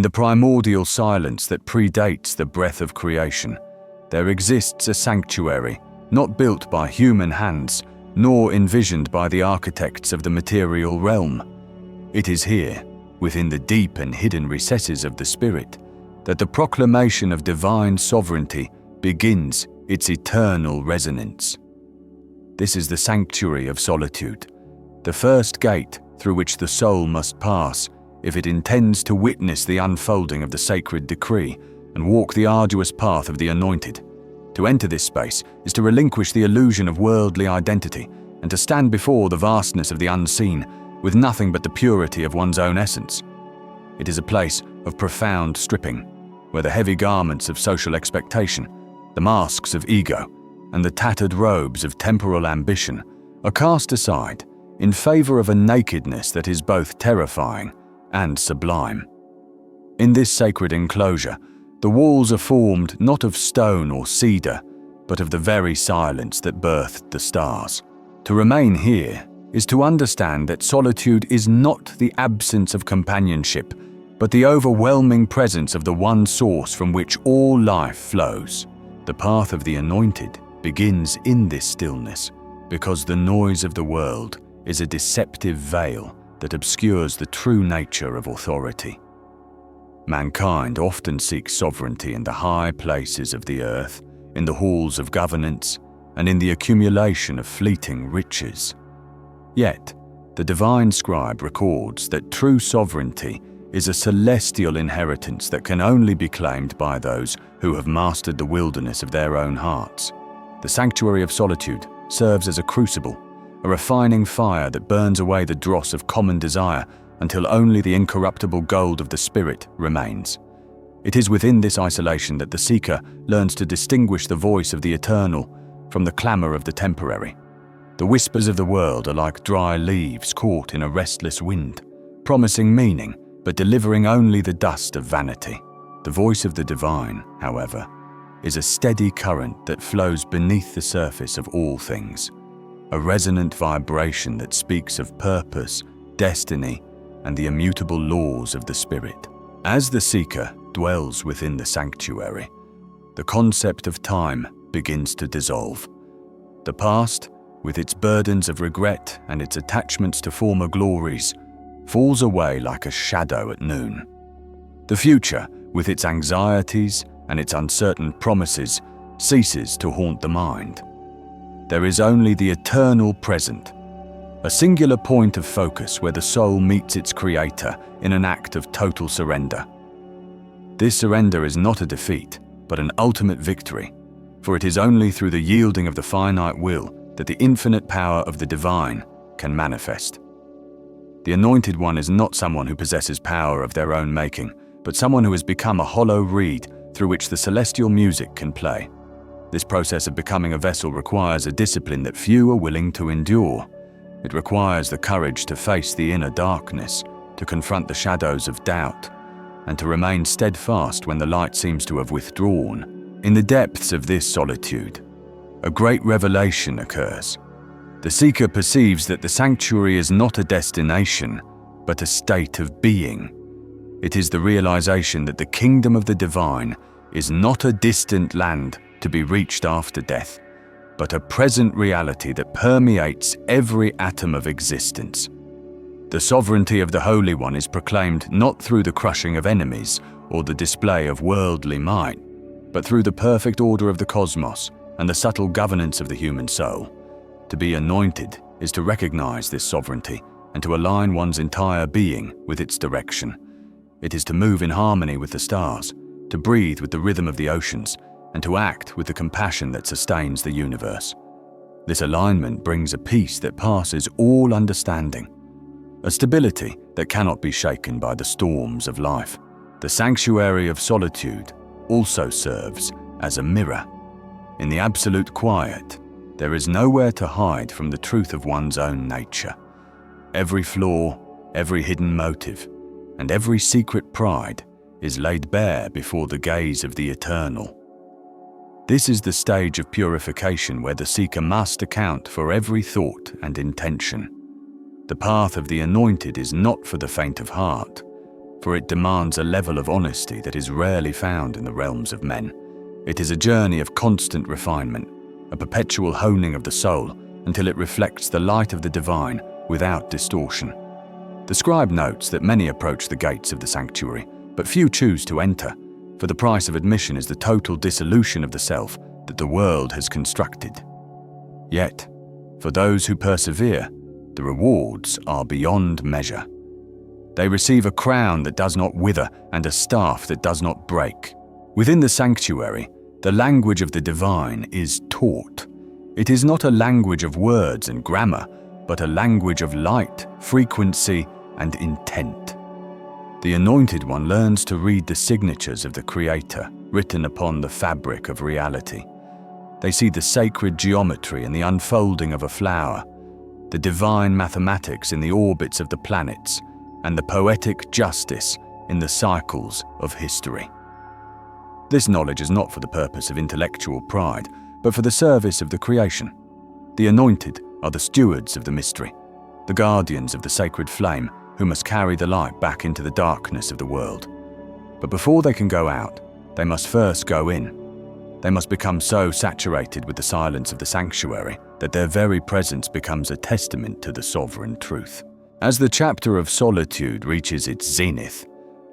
the primordial silence that predates the breath of creation, there exists a sanctuary, not built by human hands, nor envisioned by the architects of the material realm. It is here, within the deep and hidden recesses of the spirit, that the proclamation of divine sovereignty begins its eternal resonance. This is the sanctuary of solitude, the first gate through which the soul must pass if it intends to witness the unfolding of the sacred decree and walk the arduous path of the anointed. To enter this space is to relinquish the illusion of worldly identity and to stand before the vastness of the unseen with nothing but the purity of one's own essence. It is a place of profound stripping, where the heavy garments of social expectation, the masks of ego, and the tattered robes of temporal ambition are cast aside in favor of a nakedness that is both terrifying and sublime. In this sacred enclosure, the walls are formed not of stone or cedar, but of the very silence that birthed the stars. To remain here is to understand that solitude is not the absence of companionship, but the overwhelming presence of the one source from which all life flows. The path of the anointed begins in this stillness, because the noise of the world is a deceptive veil that obscures the true nature of authority. Mankind often seeks sovereignty in the high places of the earth, in the halls of governance, and in the accumulation of fleeting riches. Yet, the divine scribe records that true sovereignty is a celestial inheritance that can only be claimed by those who have mastered the wilderness of their own hearts. The sanctuary of solitude serves as a crucible, a refining fire that burns away the dross of common desire until only the incorruptible gold of the spirit remains. It is within this isolation that the seeker learns to distinguish the voice of the eternal from the clamor of the temporary. The whispers of the world are like dry leaves caught in a restless wind, promising meaning but delivering only the dust of vanity. The voice of the divine, however, is a steady current that flows beneath the surface of all things, a resonant vibration that speaks of purpose, destiny, and the immutable laws of the spirit. As the seeker dwells within the sanctuary, the concept of time begins to dissolve. The past, with its burdens of regret and its attachments to former glories, falls away like a shadow at noon. The future, with its anxieties and its uncertain promises, ceases to haunt the mind. There is only the eternal present, a singular point of focus where the soul meets its creator in an act of total surrender. This surrender is not a defeat, but an ultimate victory, for it is only through the yielding of the finite will that the infinite power of the divine can manifest. The anointed one is not someone who possesses power of their own making, but someone who has become a hollow reed through which the celestial music can play. This process of becoming a vessel requires a discipline that few are willing to endure. It requires the courage to face the inner darkness, to confront the shadows of doubt, and to remain steadfast when the light seems to have withdrawn. In the depths of this solitude, a great revelation occurs. The seeker perceives that the sanctuary is not a destination, but a state of being. It is the realization that the kingdom of the divine is not a distant land to be reached after death, but a present reality that permeates every atom of existence. The sovereignty of the Holy One is proclaimed not through the crushing of enemies or the display of worldly might, but through the perfect order of the cosmos and the subtle governance of the human soul. To be anointed is to recognize this sovereignty and to align one's entire being with its direction. It is to move in harmony with the stars, to breathe with the rhythm of the oceans, and to act with the compassion that sustains the universe. This alignment brings a peace that passes all understanding, a stability that cannot be shaken by the storms of life. The sanctuary of solitude also serves as a mirror. In the absolute quiet, there is nowhere to hide from the truth of one's own nature. Every flaw, every hidden motive, and every secret pride is laid bare before the gaze of the eternal. This is the stage of purification where the seeker must account for every thought and intention. The path of the anointed is not for the faint of heart, for it demands a level of honesty that is rarely found in the realms of men. It is a journey of constant refinement, a perpetual honing of the soul until it reflects the light of the divine without distortion. The scribe notes that many approach the gates of the sanctuary, but few choose to enter, for the price of admission is the total dissolution of the self that the world has constructed. Yet, for those who persevere, the rewards are beyond measure. They receive a crown that does not wither and a staff that does not break. Within the sanctuary, the language of the divine is taught. It is not a language of words and grammar, but a language of light, frequency, and intent. The Anointed One learns to read the signatures of the Creator written upon the fabric of reality. They see the sacred geometry in the unfolding of a flower, the divine mathematics in the orbits of the planets, and the poetic justice in the cycles of history. This knowledge is not for the purpose of intellectual pride, but for the service of the creation. The Anointed are the stewards of the mystery, the guardians of the sacred flame who must carry the light back into the darkness of the world. But before they can go out, they must first go in. They must become so saturated with the silence of the sanctuary that their very presence becomes a testament to the sovereign truth. As the chapter of solitude reaches its zenith,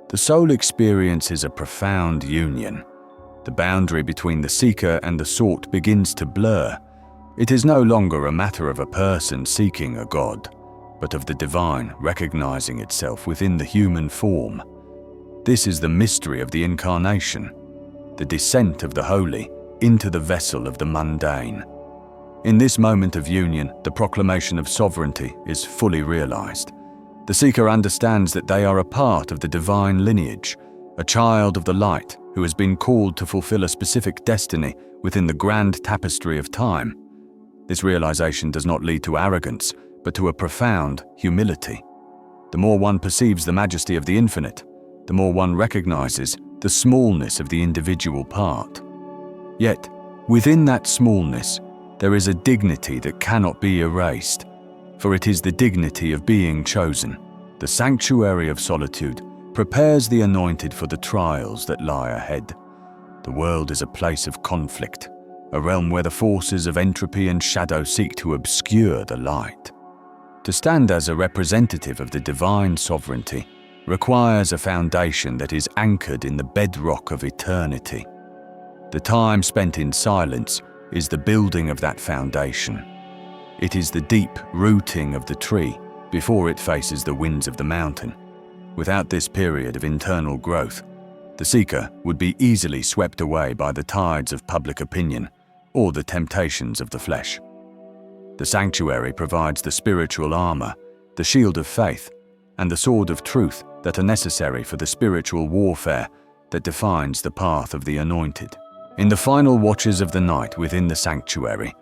the soul experiences a profound union. The boundary between the seeker and the sought begins to blur. It is no longer a matter of a person seeking a God, but of the divine recognizing itself within the human form. This is the mystery of the incarnation, the descent of the holy into the vessel of the mundane. In this moment of union, the proclamation of sovereignty is fully realized. The seeker understands that they are a part of the divine lineage, a child of the light who has been called to fulfill a specific destiny within the grand tapestry of time. This realization does not lead to arrogance, but to a profound humility. The more one perceives the majesty of the infinite, the more one recognizes the smallness of the individual part. Yet, within that smallness, there is a dignity that cannot be erased, for it is the dignity of being chosen. The sanctuary of solitude prepares the Anointed for the trials that lie ahead. The world is a place of conflict, a realm where the forces of entropy and shadow seek to obscure the light. To stand as a representative of the divine sovereignty requires a foundation that is anchored in the bedrock of eternity. The time spent in silence is the building of that foundation. It is the deep rooting of the tree before it faces the winds of the mountain. Without this period of internal growth, the seeker would be easily swept away by the tides of public opinion or the temptations of the flesh. The sanctuary provides the spiritual armor, the shield of faith, and the sword of truth that are necessary for the spiritual warfare that defines the path of the Anointed. In the final watches of the night within the sanctuary,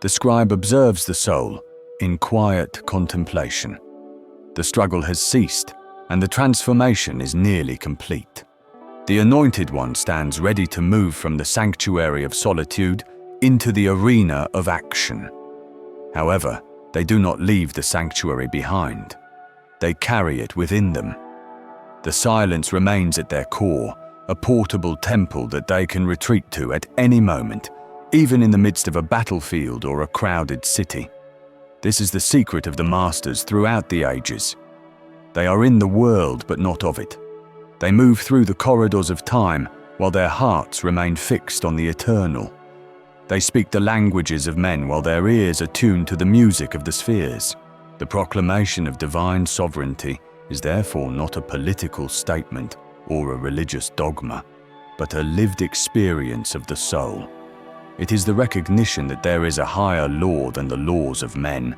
the scribe observes the soul in quiet contemplation. The struggle has ceased, and the transformation is nearly complete. The Anointed One stands ready to move from the sanctuary of solitude into the arena of action. However, they do not leave the sanctuary behind. They carry it within them. The silence remains at their core, a portable temple that they can retreat to at any moment, even in the midst of a battlefield or a crowded city. This is the secret of the masters throughout the ages. They are in the world but not of it. They move through the corridors of time while their hearts remain fixed on the eternal. They speak the languages of men while their ears are tuned to the music of the spheres. The proclamation of divine sovereignty is therefore not a political statement or a religious dogma, but a lived experience of the soul. It is the recognition that there is a higher law than the laws of men,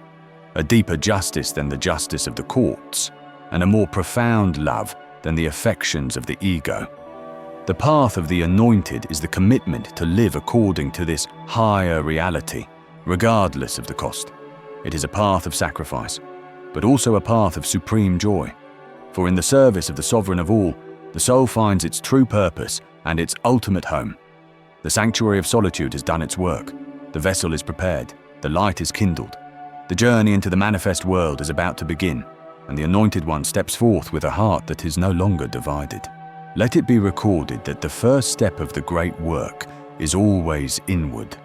a deeper justice than the justice of the courts, and a more profound love than the affections of the ego. The path of the Anointed is the commitment to live according to this higher reality, regardless of the cost. It is a path of sacrifice, but also a path of supreme joy. For in the service of the Sovereign of all, the soul finds its true purpose and its ultimate home. The sanctuary of solitude has done its work. The vessel is prepared. The light is kindled. The journey into the manifest world is about to begin. and the Anointed One steps forth with a heart that is no longer divided. Let it be recorded that the first step of the great work is always inward.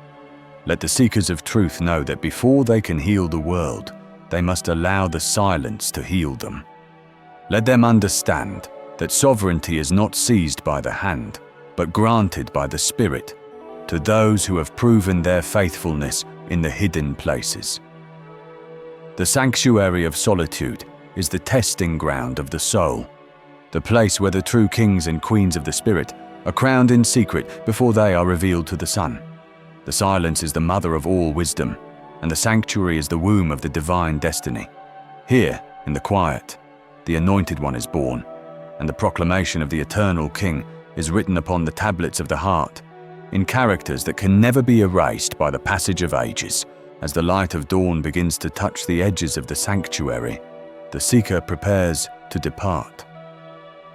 Let the seekers of truth know that before they can heal the world, they must allow the silence to heal them. Let them understand that sovereignty is not seized by the hand, but granted by the Spirit to those who have proven their faithfulness in the hidden places. The sanctuary of solitude is the testing ground of the soul, the place where the true kings and queens of the Spirit are crowned in secret before they are revealed to the sun. The silence is the mother of all wisdom, and the sanctuary is the womb of the divine destiny. Here, in the quiet, the Anointed One is born, and the proclamation of the eternal King is written upon the tablets of the heart, in characters that can never be erased by the passage of ages. As the light of dawn begins to touch the edges of the sanctuary, the seeker prepares to depart.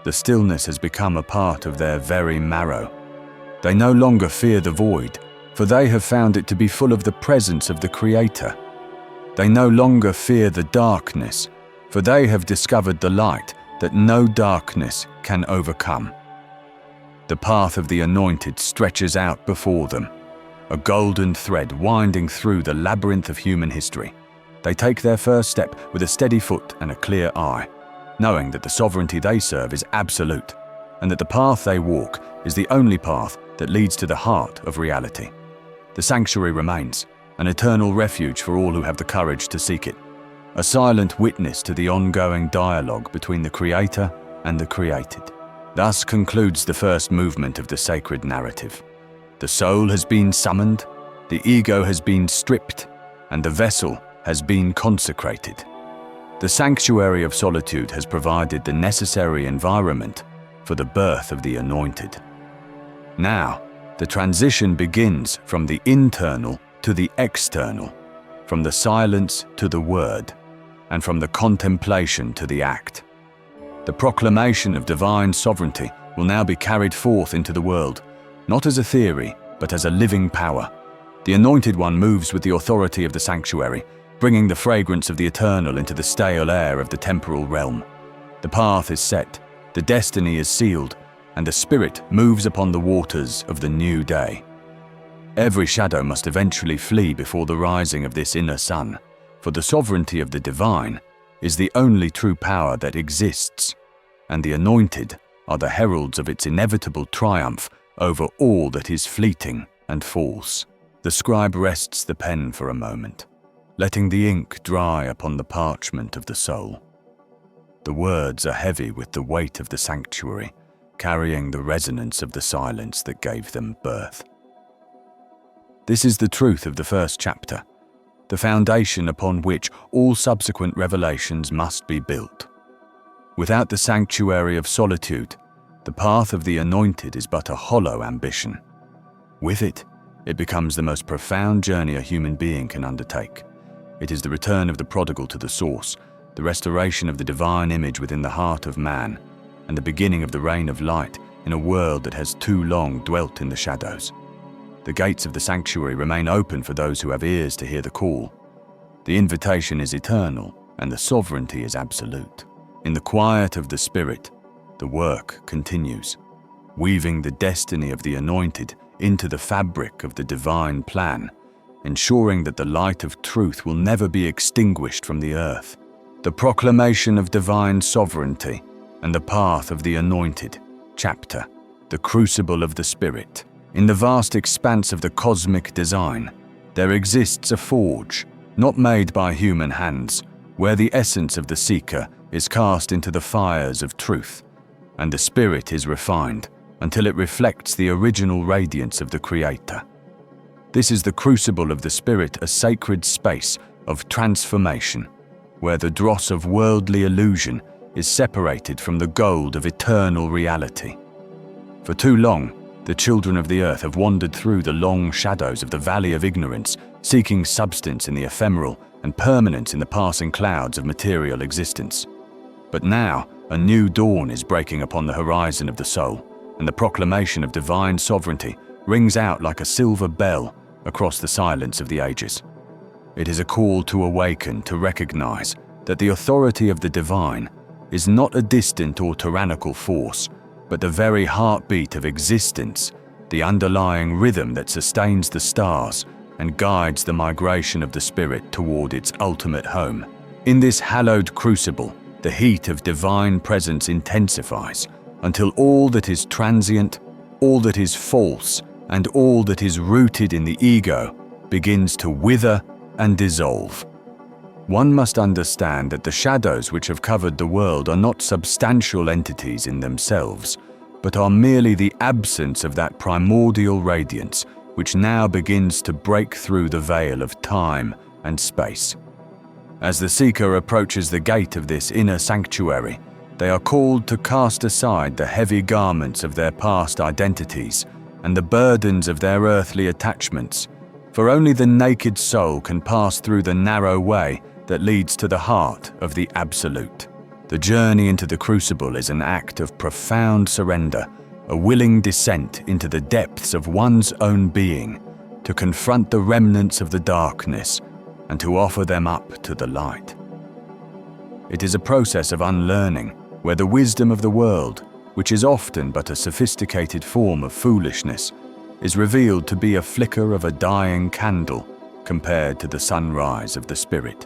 The stillness has become a part of their very marrow. They no longer fear the void, for they have found it to be full of the presence of the Creator. They no longer fear the darkness, for they have discovered the light that no darkness can overcome. The path of the anointed stretches out before them, a golden thread winding through the labyrinth of human history. They take their first step with a steady foot and a clear eye, knowing that the sovereignty they serve is absolute, and that the path they walk is the only path that leads to the heart of reality. The sanctuary remains, an eternal refuge for all who have the courage to seek it, a silent witness to the ongoing dialogue between the Creator and the created. Thus concludes the first movement of the sacred narrative. The soul has been summoned, the ego has been stripped, and the vessel has been consecrated. The sanctuary of solitude has provided the necessary environment for the birth of the anointed. Now, the transition begins from the internal to the external, from the silence to the word, and from the contemplation to the act. The proclamation of divine sovereignty will now be carried forth into the world, not as a theory, but as a living power. The Anointed One moves with the authority of the sanctuary, bringing the fragrance of the eternal into the stale air of the temporal realm. The path is set, the destiny is sealed, and the Spirit moves upon the waters of the new day. Every shadow must eventually flee before the rising of this inner sun, for the sovereignty of the divine is the only true power that exists, and the anointed are the heralds of its inevitable triumph over all that is fleeting and false. The scribe rests the pen for a moment, letting the ink dry upon the parchment of the soul. The words are heavy with the weight of the sanctuary, carrying the resonance of the silence that gave them birth. This is the truth of the first chapter, the foundation upon which all subsequent revelations must be built. Without the sanctuary of solitude, the path of the anointed is but a hollow ambition. With it, it becomes the most profound journey a human being can undertake. It is the return of the prodigal to the source, the restoration of the divine image within the heart of man, and the beginning of the reign of light in a world that has too long dwelt in the shadows. The gates of the sanctuary remain open for those who have ears to hear the call. The invitation is eternal, and the sovereignty is absolute. In the quiet of the Spirit, the work continues, weaving the destiny of the anointed into the fabric of the divine plan, ensuring that the light of truth will never be extinguished from the earth. The proclamation of divine sovereignty and the path of the anointed, chapter, the crucible of the Spirit. In the vast expanse of the cosmic design, there exists a forge, not made by human hands, where the essence of the seeker is cast into the fires of truth, and the spirit is refined until it reflects the original radiance of the Creator. This is the crucible of the Spirit, a sacred space of transformation, where the dross of worldly illusion is separated from the gold of eternal reality. For too long, the children of the earth have wandered through the long shadows of the valley of ignorance, seeking substance in the ephemeral and permanence in the passing clouds of material existence. But now, a new dawn is breaking upon the horizon of the soul, and the proclamation of divine sovereignty rings out like a silver bell across the silence of the ages. It is a call to awaken, to recognize, that the authority of the divine is not a distant or tyrannical force, but the very heartbeat of existence, the underlying rhythm that sustains the stars and guides the migration of the spirit toward its ultimate home. In this hallowed crucible, the heat of divine presence intensifies until all that is transient, all that is false, and all that is rooted in the ego begins to wither and dissolve. One must understand that the shadows which have covered the world are not substantial entities in themselves, but are merely the absence of that primordial radiance which now begins to break through the veil of time and space. As the seeker approaches the gate of this inner sanctuary, they are called to cast aside the heavy garments of their past identities and the burdens of their earthly attachments, for only the naked soul can pass through the narrow way that leads to the heart of the Absolute. The journey into the crucible is an act of profound surrender, a willing descent into the depths of one's own being, to confront the remnants of the darkness and to offer them up to the light. It is a process of unlearning, where the wisdom of the world, which is often but a sophisticated form of foolishness, is revealed to be a flicker of a dying candle compared to the sunrise of the Spirit.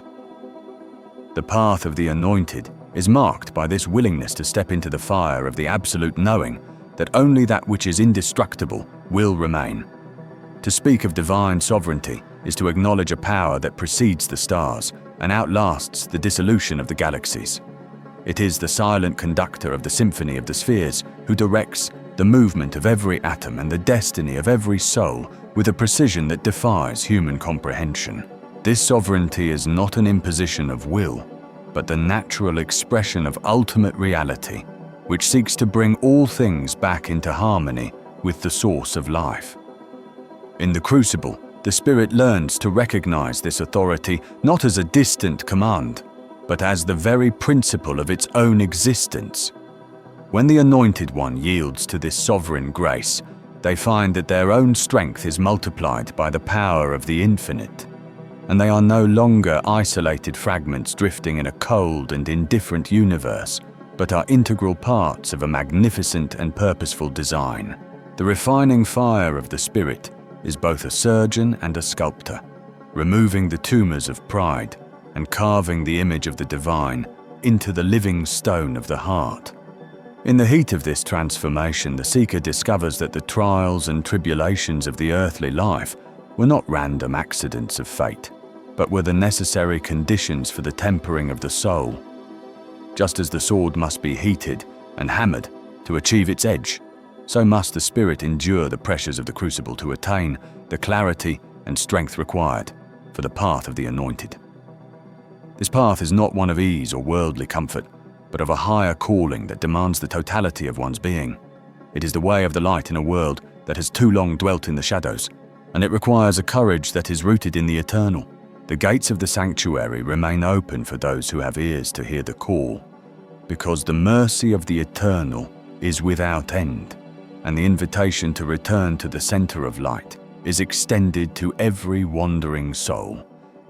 The path of the anointed is marked by this willingness to step into the fire of the absolute knowing that only that which is indestructible will remain. To speak of divine sovereignty is to acknowledge a power that precedes the stars and outlasts the dissolution of the galaxies. It is the silent conductor of the symphony of the spheres who directs the movement of every atom and the destiny of every soul with a precision that defies human comprehension. This sovereignty is not an imposition of will, but the natural expression of ultimate reality, which seeks to bring all things back into harmony with the source of life. In the crucible, the spirit learns to recognize this authority not as a distant command, but as the very principle of its own existence. When the anointed one yields to this sovereign grace, they find that their own strength is multiplied by the power of the infinite, and they are no longer isolated fragments drifting in a cold and indifferent universe, but are integral parts of a magnificent and purposeful design. The refining fire of the spirit is both a surgeon and a sculptor, removing the tumors of pride and carving the image of the divine into the living stone of the heart. In the heat of this transformation, the seeker discovers that the trials and tribulations of the earthly life were not random accidents of fate, but were the necessary conditions for the tempering of the soul. Just as the sword must be heated and hammered to achieve its edge, so must the spirit endure the pressures of the crucible to attain the clarity and strength required for the path of the anointed. This path is not one of ease or worldly comfort, but of a higher calling that demands the totality of one's being. It is the way of the light in a world that has too long dwelt in the shadows, and it requires a courage that is rooted in the eternal. The gates of the sanctuary remain open for those who have ears to hear the call, because the mercy of the eternal is without end, and the invitation to return to the center of light is extended to every wandering soul.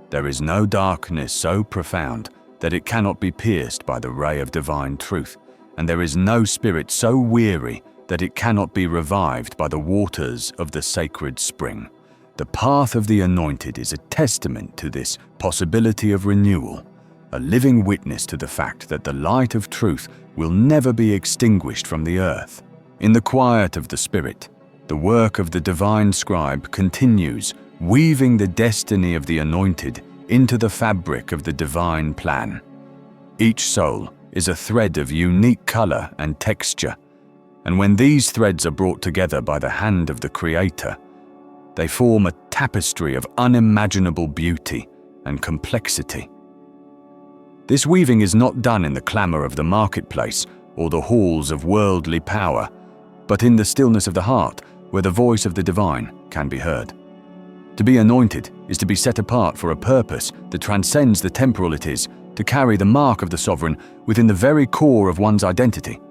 There is no darkness so profound that it cannot be pierced by the ray of divine truth, and there is no spirit so weary that it cannot be revived by the waters of the sacred spring. The path of the anointed is a testament to this possibility of renewal, a living witness to the fact that the light of truth will never be extinguished from the earth. In the quiet of the spirit, the work of the divine scribe continues, weaving the destiny of the anointed into the fabric of the divine plan. Each soul is a thread of unique color and texture, and when these threads are brought together by the hand of the Creator, they form a tapestry of unimaginable beauty and complexity. This weaving is not done in the clamor of the marketplace or the halls of worldly power, but in the stillness of the heart, where the voice of the divine can be heard. To be anointed is to be set apart for a purpose that transcends the temporal. It is to carry the mark of the sovereign within the very core of one's identity.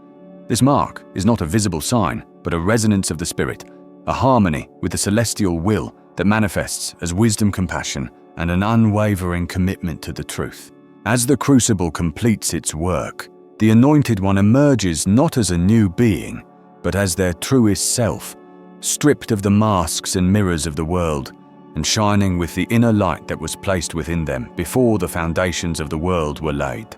This mark is not a visible sign, but a resonance of the spirit, a harmony with the celestial will that manifests as wisdom, compassion, and an unwavering commitment to the truth. As the crucible completes its work, the Anointed One emerges not as a new being, but as their truest self, stripped of the masks and mirrors of the world, and shining with the inner light that was placed within them before the foundations of the world were laid.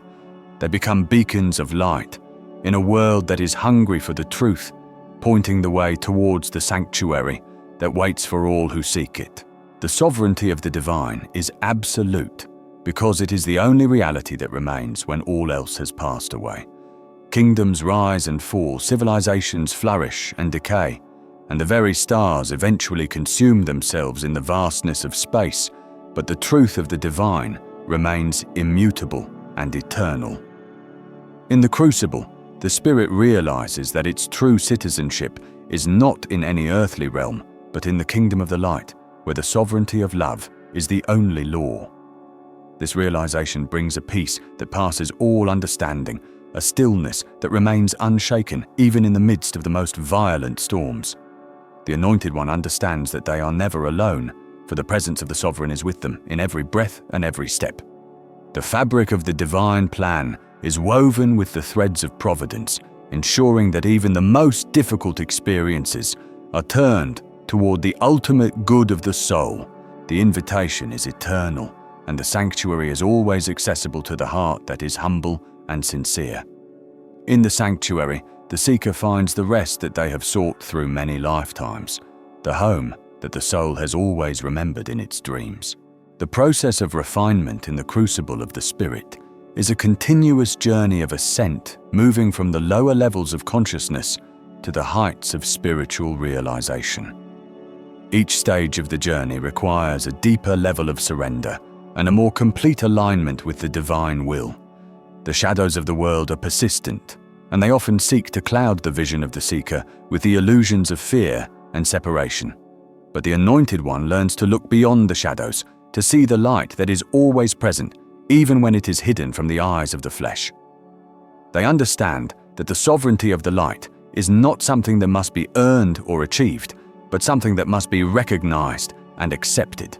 They become beacons of light in a world that is hungry for the truth, pointing the way towards the sanctuary that waits for all who seek it. The sovereignty of the divine is absolute because it is the only reality that remains when all else has passed away. Kingdoms rise and fall, civilizations flourish and decay, and the very stars eventually consume themselves in the vastness of space, but the truth of the divine remains immutable and eternal. In the crucible, the spirit realizes that its true citizenship is not in any earthly realm, but in the kingdom of the light, where the sovereignty of love is the only law. This realization brings a peace that passes all understanding, a stillness that remains unshaken even in the midst of the most violent storms. The Anointed One understands that they are never alone, for the presence of the Sovereign is with them in every breath and every step. The fabric of the divine plan is woven with the threads of providence, ensuring that even the most difficult experiences are turned toward the ultimate good of the soul. The invitation is eternal, and the sanctuary is always accessible to the heart that is humble and sincere. In the sanctuary, the seeker finds the rest that they have sought through many lifetimes, the home that the soul has always remembered in its dreams. The process of refinement in the crucible of the spirit is a continuous journey of ascent, moving from the lower levels of consciousness to the heights of spiritual realization. Each stage of the journey requires a deeper level of surrender and a more complete alignment with the divine will. The shadows of the world are persistent, and they often seek to cloud the vision of the seeker with the illusions of fear and separation. But the Anointed One learns to look beyond the shadows, to see the light that is always present, even when it is hidden from the eyes of the flesh. They understand that the sovereignty of the light is not something that must be earned or achieved, but something that must be recognized and accepted.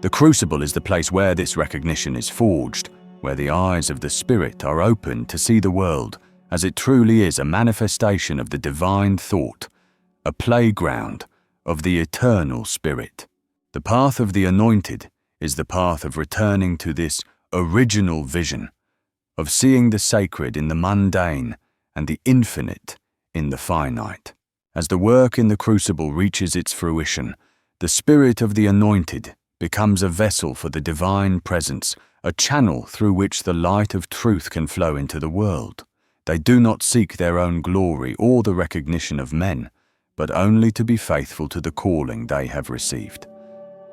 The crucible is the place where this recognition is forged, where the eyes of the spirit are opened to see the world as it truly is, a manifestation of the divine thought, a playground of the eternal spirit. The path of the Anointed is the path of returning to this original vision, of seeing the sacred in the mundane and the infinite in the finite. As the work in the crucible reaches its fruition, the spirit of the Anointed becomes a vessel for the divine presence, a channel through which the light of truth can flow into the world. They do not seek their own glory or the recognition of men, but only to be faithful to the calling they have received.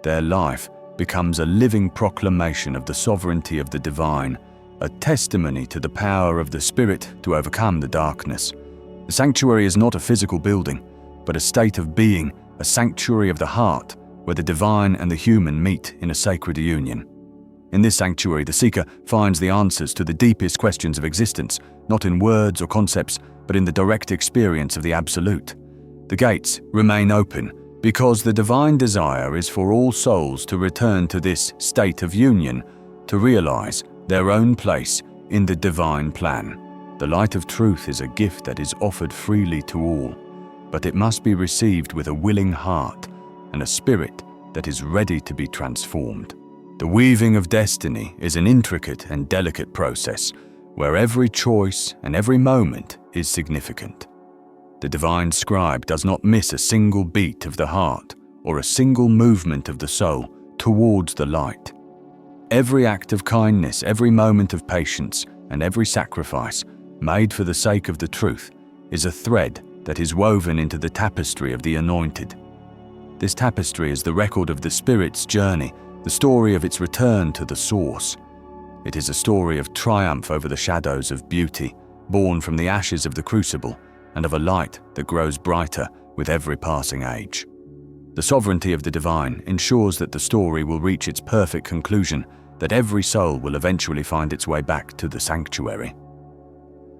Their life becomes a living proclamation of the sovereignty of the divine, a testimony to the power of the Spirit to overcome the darkness. The sanctuary is not a physical building, but a state of being, a sanctuary of the heart, where the divine and the human meet in a sacred union. In this sanctuary, the seeker finds the answers to the deepest questions of existence, not in words or concepts, but in the direct experience of the Absolute. The gates remain open because the divine desire is for all souls to return to this state of union, to realize their own place in the divine plan. The light of truth is a gift that is offered freely to all, but it must be received with a willing heart and a spirit that is ready to be transformed. The weaving of destiny is an intricate and delicate process where every choice and every moment is significant. The divine scribe does not miss a single beat of the heart or a single movement of the soul towards the light. Every act of kindness, every moment of patience, and every sacrifice made for the sake of the truth is a thread that is woven into the tapestry of the Anointed. This tapestry is the record of the Spirit's journey, the story of its return to the source. It is a story of triumph over the shadows of beauty, born from the ashes of the crucible, and of a light that grows brighter with every passing age. The sovereignty of the divine ensures that the story will reach its perfect conclusion, that every soul will eventually find its way back to the sanctuary.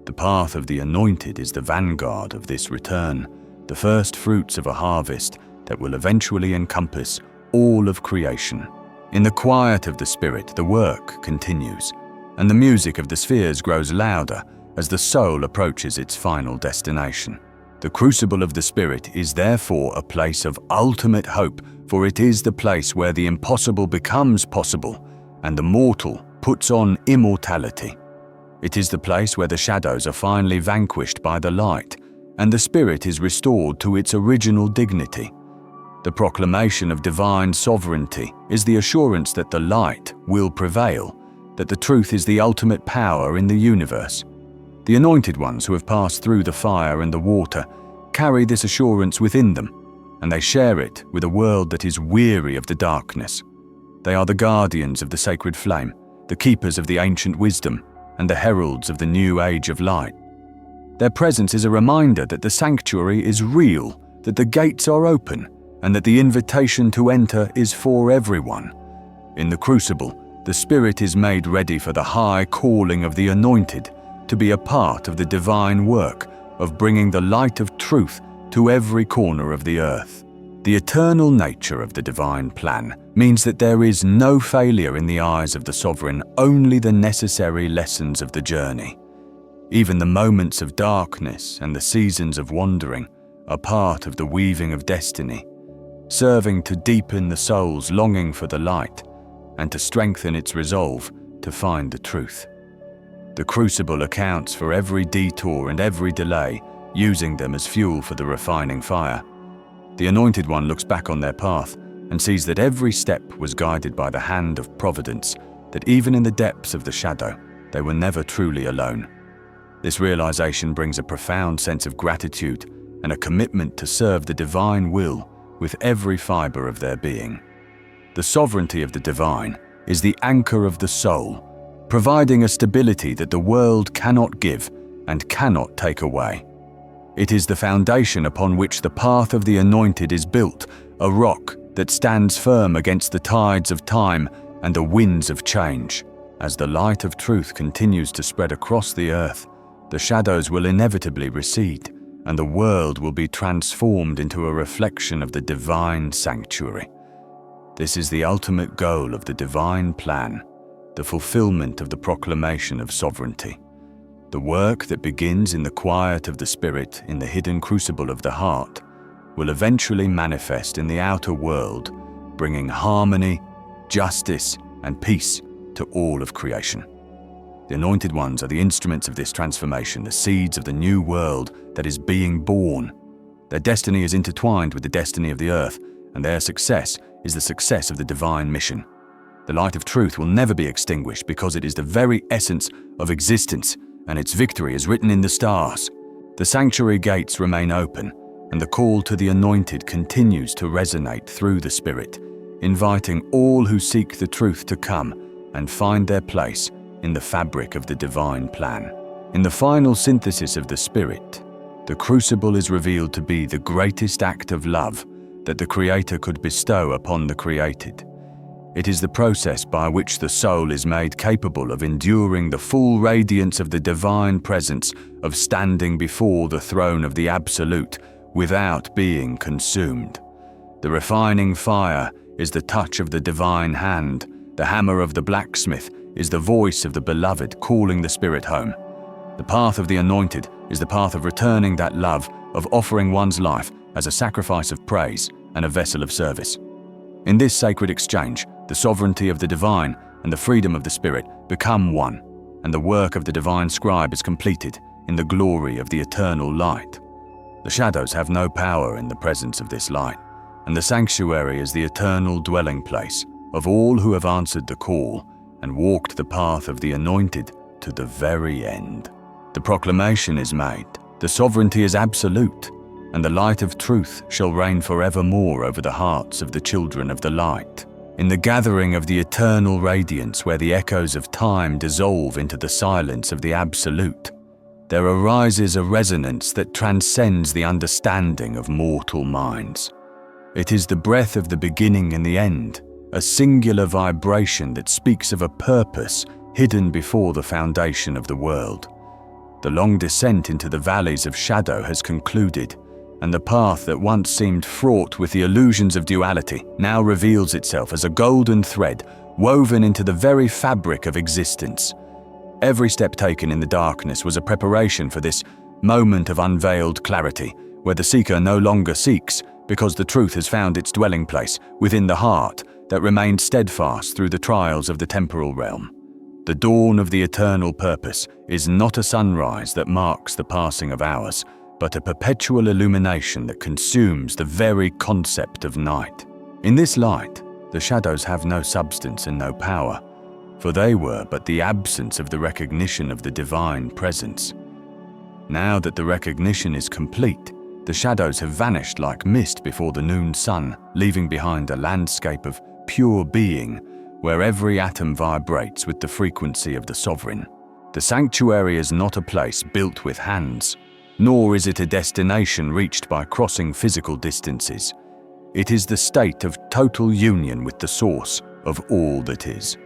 The path of the Anointed is the vanguard of this return, the first fruits of a harvest that will eventually encompass all of creation. In the quiet of the Spirit, the work continues. and the music of the spheres grows louder as the soul approaches its final destination. The crucible of the spirit is therefore a place of ultimate hope, for it is the place where the impossible becomes possible and the mortal puts on immortality. It is the place where the shadows are finally vanquished by the light and the spirit is restored to its original dignity. The proclamation of divine sovereignty is the assurance that the light will prevail, that the truth is the ultimate power in the universe. The anointed ones who have passed through the fire and the water carry this assurance within them, and they share it with a world that is weary of the darkness. They are the guardians of the sacred flame, the keepers of the ancient wisdom, and the heralds of the new age of light. Their presence is a reminder that the sanctuary is real, that the gates are open, and that the invitation to enter is for everyone. In the crucible, the spirit is made ready for the high calling of the anointed, to be a part of the divine work of bringing the light of truth to every corner of the earth. The eternal nature of the divine plan means that there is no failure in the eyes of the sovereign, only the necessary lessons of the journey. Even the moments of darkness and the seasons of wandering are part of the weaving of destiny, serving to deepen the soul's longing for the light and to strengthen its resolve to find the truth. The crucible accounts for every detour and every delay, using them as fuel for the refining fire. The anointed one looks back on their path and sees that every step was guided by the hand of providence, that even in the depths of the shadow, they were never truly alone. This realization brings a profound sense of gratitude and a commitment to serve the divine will with every fiber of their being. The sovereignty of the divine is the anchor of the soul, providing a stability that the world cannot give and cannot take away. It is the foundation upon which the path of the anointed is built, a rock that stands firm against the tides of time and the winds of change. As the light of truth continues to spread across the earth, the shadows will inevitably recede, and the world will be transformed into a reflection of the divine sanctuary. This is the ultimate goal of the divine plan, the fulfillment of the proclamation of sovereignty. The work that begins in the quiet of the spirit in the hidden crucible of the heart will eventually manifest in the outer world, bringing harmony, justice, and peace to all of creation. The anointed ones are the instruments of this transformation, the seeds of the new world that is being born. Their destiny is intertwined with the destiny of the earth, and their success is the success of the divine mission. The light of truth will never be extinguished because it is the very essence of existence, and its victory is written in the stars. The sanctuary gates remain open, and the call to the anointed continues to resonate through the spirit, inviting all who seek the truth to come and find their place in the fabric of the divine plan. In the final synthesis of the spirit, the crucible is revealed to be the greatest act of love that the Creator could bestow upon the created. It is the process by which the soul is made capable of enduring the full radiance of the divine presence, of standing before the throne of the Absolute without being consumed. The refining fire is the touch of the divine hand. The hammer of the blacksmith is the voice of the beloved calling the spirit home. The path of the anointed is the path of returning that love, of offering one's life as a sacrifice of praise and a vessel of service. In this sacred exchange, the sovereignty of the divine and the freedom of the spirit become one, and the work of the divine scribe is completed in the glory of the eternal light. The shadows have no power in the presence of this light, and the sanctuary is the eternal dwelling place of all who have answered the call and walked the path of the anointed to the very end. The proclamation is made, the sovereignty is absolute, and the light of truth shall reign forevermore over the hearts of the children of the light. In the gathering of the eternal radiance where the echoes of time dissolve into the silence of the Absolute, there arises a resonance that transcends the understanding of mortal minds. It is the breath of the beginning and the end, a singular vibration that speaks of a purpose hidden before the foundation of the world. The long descent into the valleys of shadow has concluded, and the path that once seemed fraught with the illusions of duality now reveals itself as a golden thread woven into the very fabric of existence. Every step taken in the darkness was a preparation for this moment of unveiled clarity, where the seeker no longer seeks because the truth has found its dwelling place within the heart that remained steadfast through the trials of the temporal realm. The dawn of the eternal purpose is not a sunrise that marks the passing of hours, but a perpetual illumination that consumes the very concept of night. In this light, the shadows have no substance and no power, for they were but the absence of the recognition of the divine presence. Now that the recognition is complete, the shadows have vanished like mist before the noon sun, leaving behind a landscape of pure being where every atom vibrates with the frequency of the sovereign. The sanctuary is not a place built with hands, nor is it a destination reached by crossing physical distances. It is the state of total union with the source of all that is.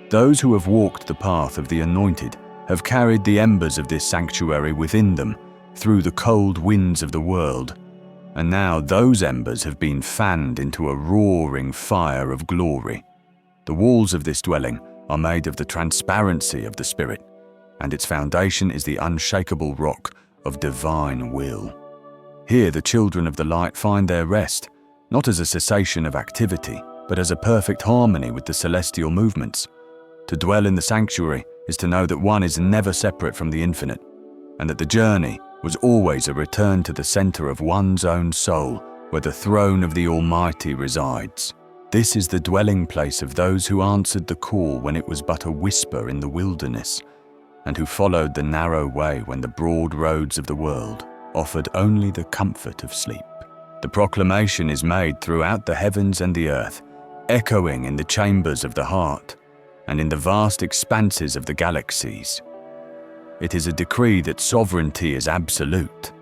Those who have walked the path of the anointed have carried the embers of this sanctuary within them through the cold winds of the world, and now those embers have been fanned into a roaring fire of glory. The walls of this dwelling are made of the transparency of the Spirit, and its foundation is the unshakable rock of divine will. Here the children of the light find their rest, not as a cessation of activity, but as a perfect harmony with the celestial movements. To dwell in the sanctuary is to know that one is never separate from the infinite, and that the journey was always a return to the center of one's own soul, where the throne of the Almighty resides. This is the dwelling place of those who answered the call when it was but a whisper in the wilderness, and who followed the narrow way when the broad roads of the world offered only the comfort of sleep. The proclamation is made throughout the heavens and the earth, echoing in the chambers of the heart and in the vast expanses of the galaxies. It is a decree that sovereignty is absolute,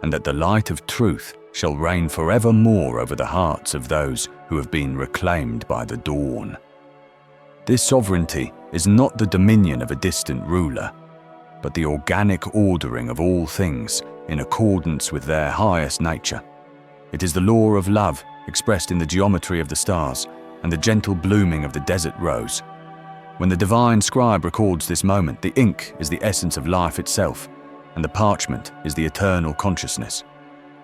and that the light of truth shall reign forevermore over the hearts of those who have been reclaimed by the dawn. This sovereignty is not the dominion of a distant ruler, but the organic ordering of all things in accordance with their highest nature. It is the law of love expressed in the geometry of the stars and the gentle blooming of the desert rose. When the divine scribe records this moment, the ink is the essence of life itself, and the parchment is the eternal consciousness.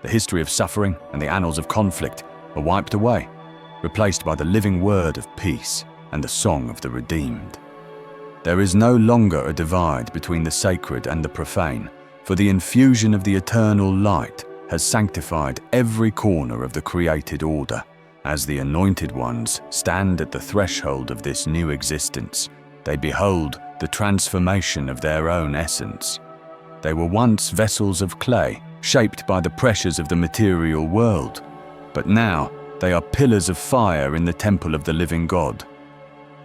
The history of suffering and the annals of conflict are wiped away, replaced by the living word of peace and the song of the redeemed. There is no longer a divide between the sacred and the profane, for the infusion of the eternal light has sanctified every corner of the created order. As the anointed ones stand at the threshold of this new existence, they behold the transformation of their own essence. They were once vessels of clay, shaped by the pressures of the material world, but now they are pillars of fire in the temple of the living God.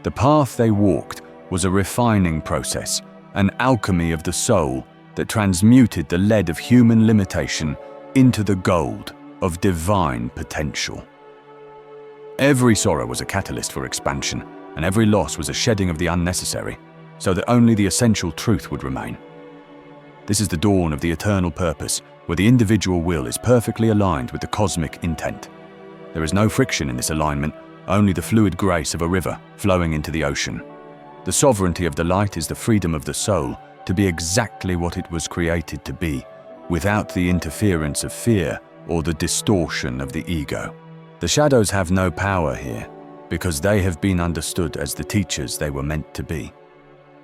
The path they walked was a refining process, an alchemy of the soul that transmuted the lead of human limitation into the gold of divine potential. Every sorrow was a catalyst for expansion, and every loss was a shedding of the unnecessary, so that only the essential truth would remain. This is the dawn of the eternal purpose, where the individual will is perfectly aligned with the cosmic intent. There is no friction in this alignment, only the fluid grace of a river flowing into the ocean. The sovereignty of the light is the freedom of the soul to be exactly what it was created to be, without the interference of fear or the distortion of the ego. The shadows have no power here, because they have been understood as the teachers they were meant to be.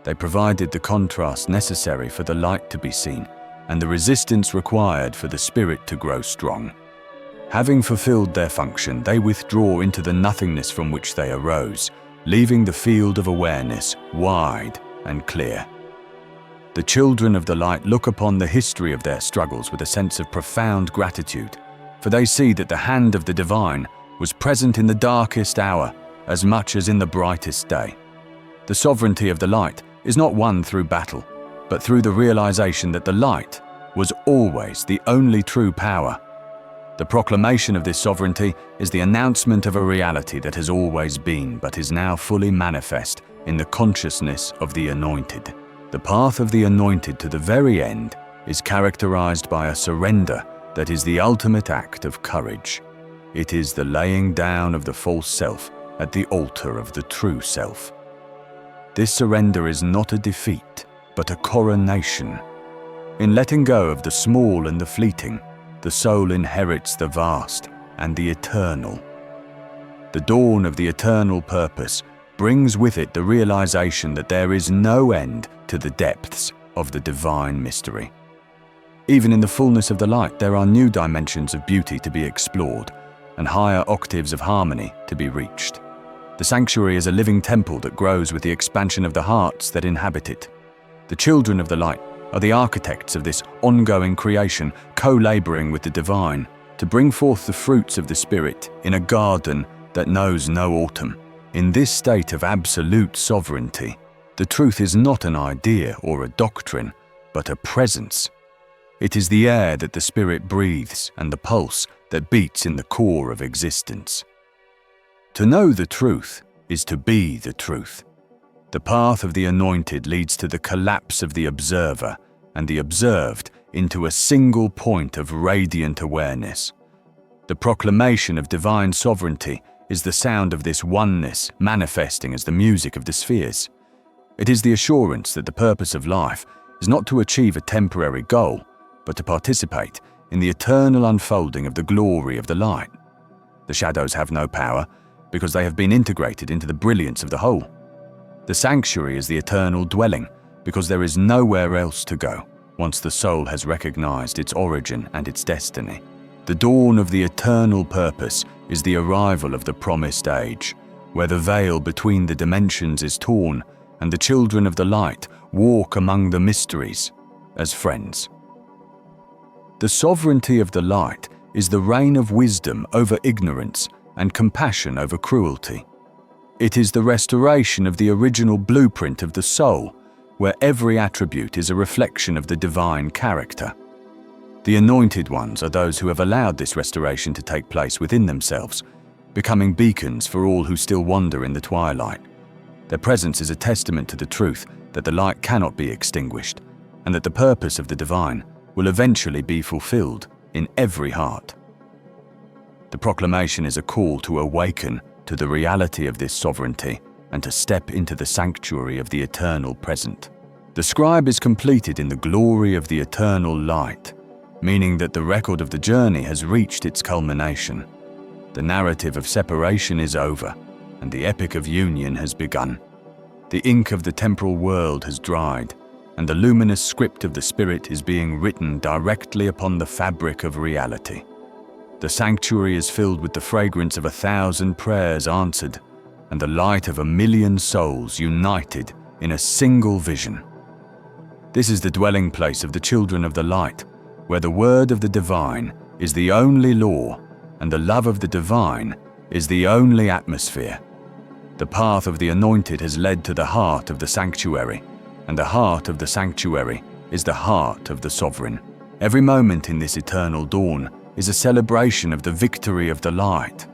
They provided the contrast necessary for the light to be seen, and the resistance required for the spirit to grow strong. Having fulfilled their function, they withdraw into the nothingness from which they arose, leaving the field of awareness wide and clear. The children of the light look upon the history of their struggles with a sense of profound gratitude, for they see that the hand of the divine was present in the darkest hour as much as in the brightest day. The sovereignty of the light is not won through battle, but through the realization that the light was always the only true power. The proclamation of this sovereignty is the announcement of a reality that has always been but is now fully manifest in the consciousness of the anointed. The path of the anointed to the very end is characterized by a surrender that is the ultimate act of courage. It is the laying down of the false self at the altar of the true self. This surrender is not a defeat, but a coronation. In letting go of the small and the fleeting, the soul inherits the vast and the eternal. The dawn of the eternal purpose brings with it the realization that there is no end to the depths of the divine mystery. Even in the fullness of the light, there are new dimensions of beauty to be explored and higher octaves of harmony to be reached. The sanctuary is a living temple that grows with the expansion of the hearts that inhabit it. The children of the light are the architects of this ongoing creation, co-laboring with the divine to bring forth the fruits of the Spirit in a garden that knows no autumn. In this state of absolute sovereignty, the truth is not an idea or a doctrine, but a presence. It is the air that the Spirit breathes and the pulse that beats in the core of existence. To know the truth is to be the truth. The path of the anointed leads to the collapse of the observer and the observed into a single point of radiant awareness. The proclamation of divine sovereignty is the sound of this oneness manifesting as the music of the spheres. It is the assurance that the purpose of life is not to achieve a temporary goal, but to participate in the eternal unfolding of the glory of the light. The shadows have no power because they have been integrated into the brilliance of the whole. The sanctuary is the eternal dwelling because there is nowhere else to go once the soul has recognized its origin and its destiny. The dawn of the eternal purpose is the arrival of the promised age, where the veil between the dimensions is torn and the children of the light walk among the mysteries as friends. The sovereignty of the light is the reign of wisdom over ignorance and compassion over cruelty. It is the restoration of the original blueprint of the soul, where every attribute is a reflection of the divine character. The anointed ones are those who have allowed this restoration to take place within themselves, becoming beacons for all who still wander in the twilight. Their presence is a testament to the truth that the light cannot be extinguished, and that the purpose of the divine will eventually be fulfilled in every heart. The proclamation is a call to awaken to the reality of this sovereignty and to step into the sanctuary of the eternal present. The scribe is completed in the glory of the eternal light, meaning that the record of the journey has reached its culmination. The narrative of separation is over, and the epic of union has begun. The ink of the temporal world has dried, and the luminous script of the Spirit is being written directly upon the fabric of reality. The sanctuary is filled with the fragrance of 1,000 prayers answered, and the light of 1,000,000 souls united in a single vision. This is the dwelling place of the children of the light, where the word of the divine is the only law, and the love of the divine is the only atmosphere. The path of the anointed has led to the heart of the sanctuary, and the heart of the sanctuary is the heart of the sovereign. Every moment in this eternal dawn is a celebration of the victory of the light.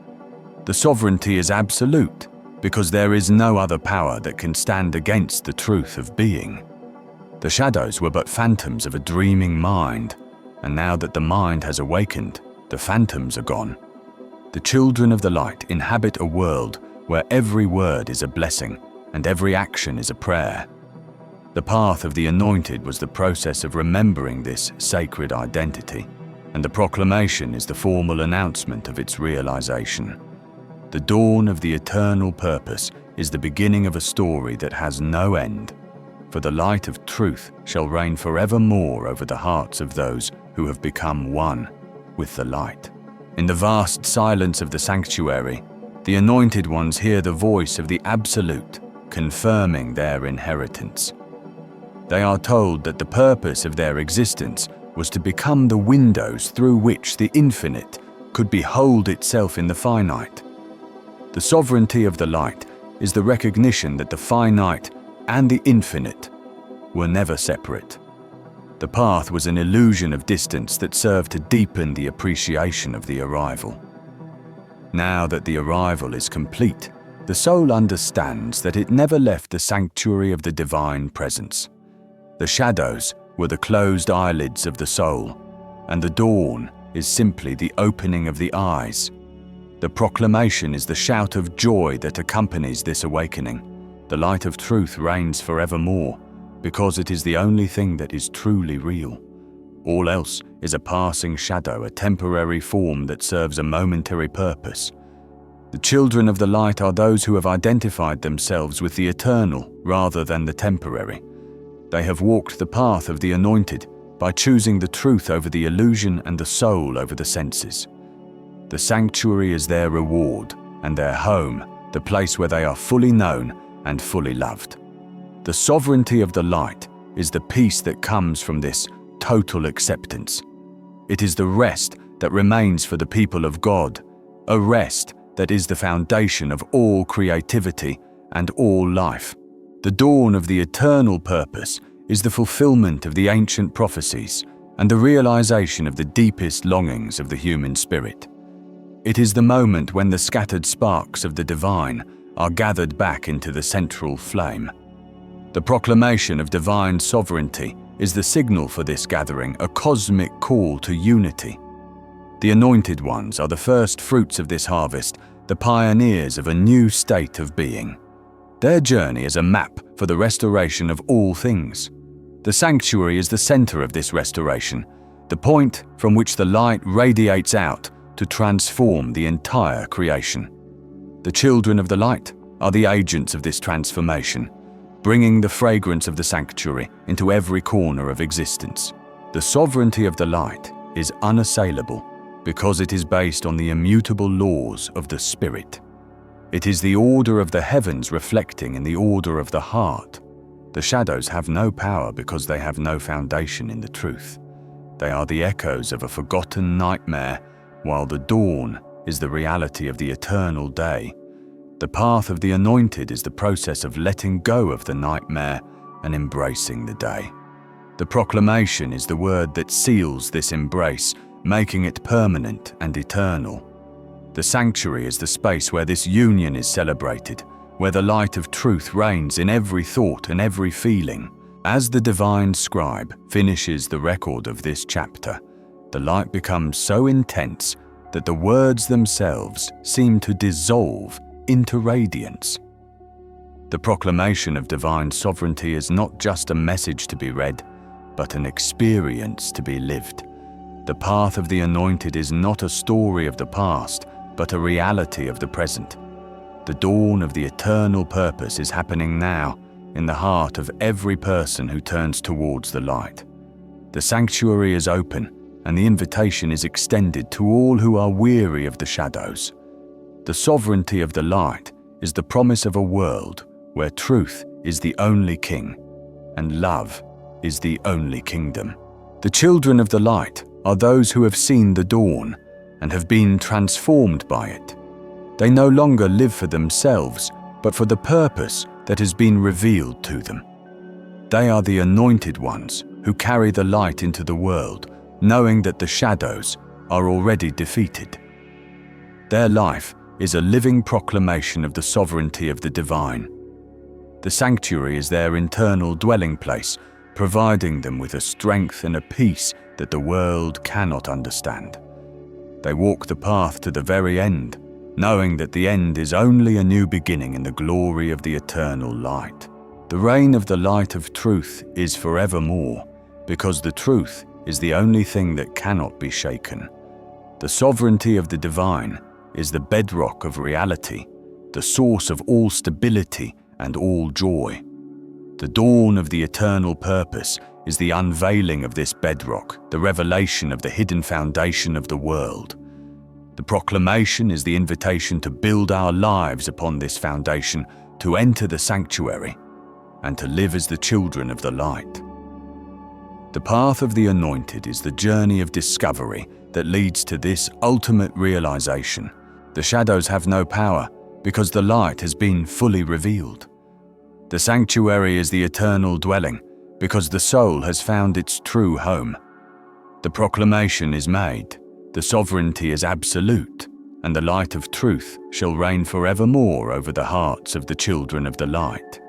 The sovereignty is absolute, because there is no other power that can stand against the truth of being. The shadows were but phantoms of a dreaming mind, and now that the mind has awakened, the phantoms are gone. The children of the light inhabit a world where every word is a blessing and every action is a prayer. The path of the anointed was the process of remembering this sacred identity, and the proclamation is the formal announcement of its realization. The dawn of the eternal purpose is the beginning of a story that has no end, for the light of truth shall reign forevermore over the hearts of those who have become one with the light. In the vast silence of the sanctuary, the anointed ones hear the voice of the Absolute, confirming their inheritance. They are told that the purpose of their existence was to become the windows through which the infinite could behold itself in the finite. The sovereignty of the light is the recognition that the finite and the infinite were never separate. The path was an illusion of distance that served to deepen the appreciation of the arrival. Now that the arrival is complete, the soul understands that it never left the sanctuary of the divine presence. The shadows were the closed eyelids of the soul, and the dawn is simply the opening of the eyes. The proclamation is the shout of joy that accompanies this awakening. The light of truth reigns forevermore, because it is the only thing that is truly real. All else is a passing shadow, a temporary form that serves a momentary purpose. The children of the light are those who have identified themselves with the eternal rather than the temporary. They have walked the path of the anointed by choosing the truth over the illusion and the soul over the senses. The sanctuary is their reward, and their home, the place where they are fully known and fully loved. The sovereignty of the light is the peace that comes from this total acceptance. It is the rest that remains for the people of God, a rest that is the foundation of all creativity and all life. The dawn of the eternal purpose is the fulfillment of the ancient prophecies and the realization of the deepest longings of the human spirit. It is the moment when the scattered sparks of the divine are gathered back into the central flame. The proclamation of divine sovereignty is the signal for this gathering, a cosmic call to unity. The anointed ones are the first fruits of this harvest, the pioneers of a new state of being. Their journey is a map for the restoration of all things. The sanctuary is the center of this restoration, the point from which the light radiates out to transform the entire creation. The children of the light are the agents of this transformation, bringing the fragrance of the sanctuary into every corner of existence. The sovereignty of the light is unassailable because it is based on the immutable laws of the Spirit. It is the order of the heavens reflecting in the order of the heart. The shadows have no power because they have no foundation in the truth. They are the echoes of a forgotten nightmare, while the dawn is the reality of the eternal day. The path of the anointed is the process of letting go of the nightmare and embracing the day. The proclamation is the word that seals this embrace, making it permanent and eternal. The sanctuary is the space where this union is celebrated, where the light of truth reigns in every thought and every feeling. As the divine scribe finishes the record of this chapter, the light becomes so intense that the words themselves seem to dissolve into radiance. The proclamation of divine sovereignty is not just a message to be read, but an experience to be lived. The path of the anointed is not a story of the past, but a reality of the present. The dawn of the eternal purpose is happening now in the heart of every person who turns towards the light. The sanctuary is open, and the invitation is extended to all who are weary of the shadows. The sovereignty of the light is the promise of a world where truth is the only king and love is the only kingdom. The children of the light are those who have seen the dawn and have been transformed by it. They no longer live for themselves, but for the purpose that has been revealed to them. They are the anointed ones who carry the light into the world, knowing that the shadows are already defeated. Their life is a living proclamation of the sovereignty of the divine. The sanctuary is their internal dwelling place, providing them with a strength and a peace that the world cannot understand. They walk the path to the very end, knowing that the end is only a new beginning in the glory of the eternal light. The reign of the light of truth is forevermore, because the truth is the only thing that cannot be shaken. The sovereignty of the divine is the bedrock of reality, the source of all stability and all joy. The dawn of the eternal purpose is the unveiling of this bedrock, the revelation of the hidden foundation of the world. The proclamation is the invitation to build our lives upon this foundation, to enter the sanctuary, and to live as the children of the light. The path of the anointed is the journey of discovery that leads to this ultimate realization. The shadows have no power because the light has been fully revealed. The sanctuary is the eternal dwelling because the soul has found its true home. The proclamation is made, the sovereignty is absolute, and the light of truth shall reign forevermore over the hearts of the children of the light.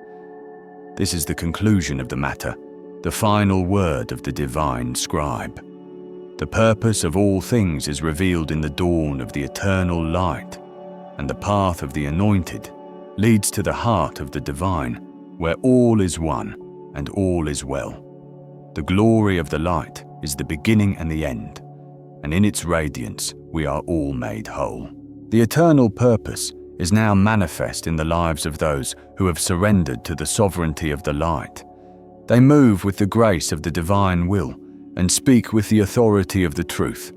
This is the conclusion of the matter, the final word of the divine scribe. The purpose of all things is revealed in the dawn of the eternal light, and the path of the anointed leads to the heart of the divine, where all is one and all is well. The glory of the light is the beginning and the end, and in its radiance we are all made whole. The eternal purpose is now manifest in the lives of those who have surrendered to the sovereignty of the light. They move with the grace of the divine will and speak with the authority of the truth.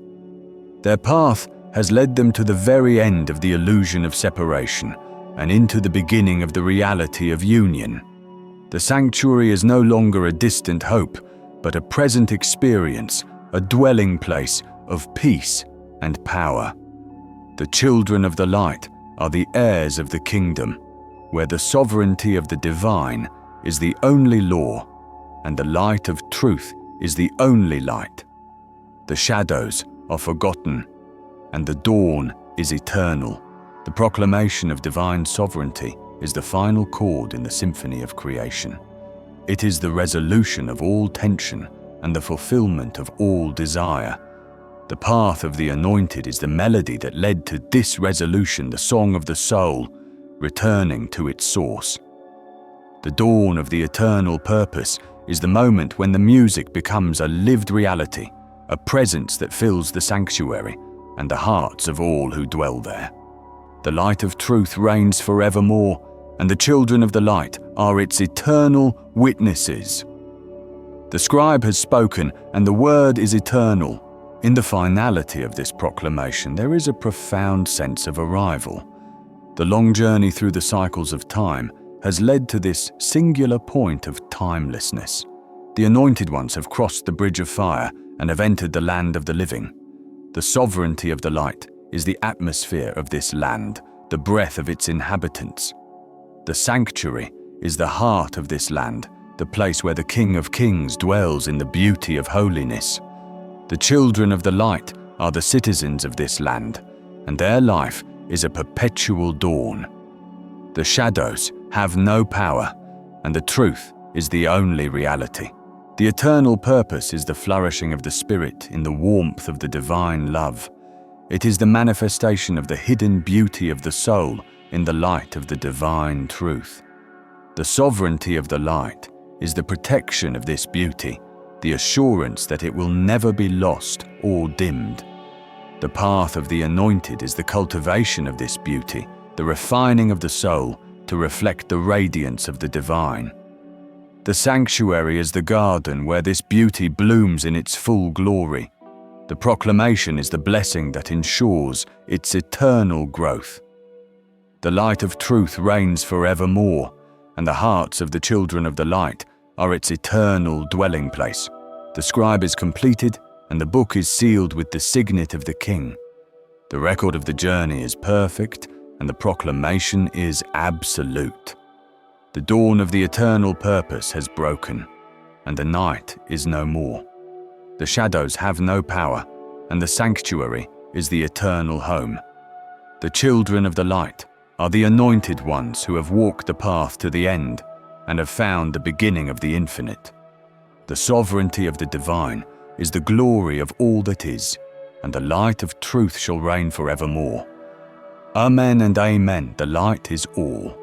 Their path has led them to the very end of the illusion of separation and into the beginning of the reality of union. The sanctuary is no longer a distant hope, but a present experience, a dwelling place of peace and power. The children of the light are the heirs of the kingdom, where the sovereignty of the divine is the only law, and the light of truth is the only light. The shadows are forgotten, and the dawn is eternal. The proclamation of divine sovereignty is the final chord in the symphony of creation. It is the resolution of all tension and the fulfillment of all desire. The path of the anointed is the melody that led to this resolution, the song of the soul, returning to its source. The dawn of the eternal purpose is the moment when the music becomes a lived reality, a presence that fills the sanctuary and the hearts of all who dwell there. The light of truth reigns forevermore, and the children of the light are its eternal witnesses. The scribe has spoken, and the word is eternal. In the finality of this proclamation, there is a profound sense of arrival. The long journey through the cycles of time has led to this singular point of timelessness. The anointed ones have crossed the bridge of fire and have entered the land of the living. The sovereignty of the light is the atmosphere of this land, the breath of its inhabitants. The sanctuary is the heart of this land, the place where the King of Kings dwells in the beauty of holiness. The children of the light are the citizens of this land, and their life is a perpetual dawn. The shadows have no power, and the truth is the only reality. The eternal purpose is the flourishing of the spirit in the warmth of the divine love. It is the manifestation of the hidden beauty of the soul in the light of the divine truth. The sovereignty of the light is the protection of this beauty, the assurance that it will never be lost or dimmed. The path of the anointed is the cultivation of this beauty, the refining of the soul to reflect the radiance of the divine. The sanctuary is the garden where this beauty blooms in its full glory. The proclamation is the blessing that ensures its eternal growth. The light of truth reigns forevermore, and the hearts of the children of the light are its eternal dwelling place. The scribe is completed, and the book is sealed with the signet of the King. The record of the journey is perfect, and the proclamation is absolute. The dawn of the eternal purpose has broken, and the night is no more. The shadows have no power, and the sanctuary is the eternal home. The children of the light are the anointed ones who have walked the path to the end and have found the beginning of the infinite. The sovereignty of the divine is the glory of all that is, and the light of truth shall reign forevermore. Amen and amen, the light is all.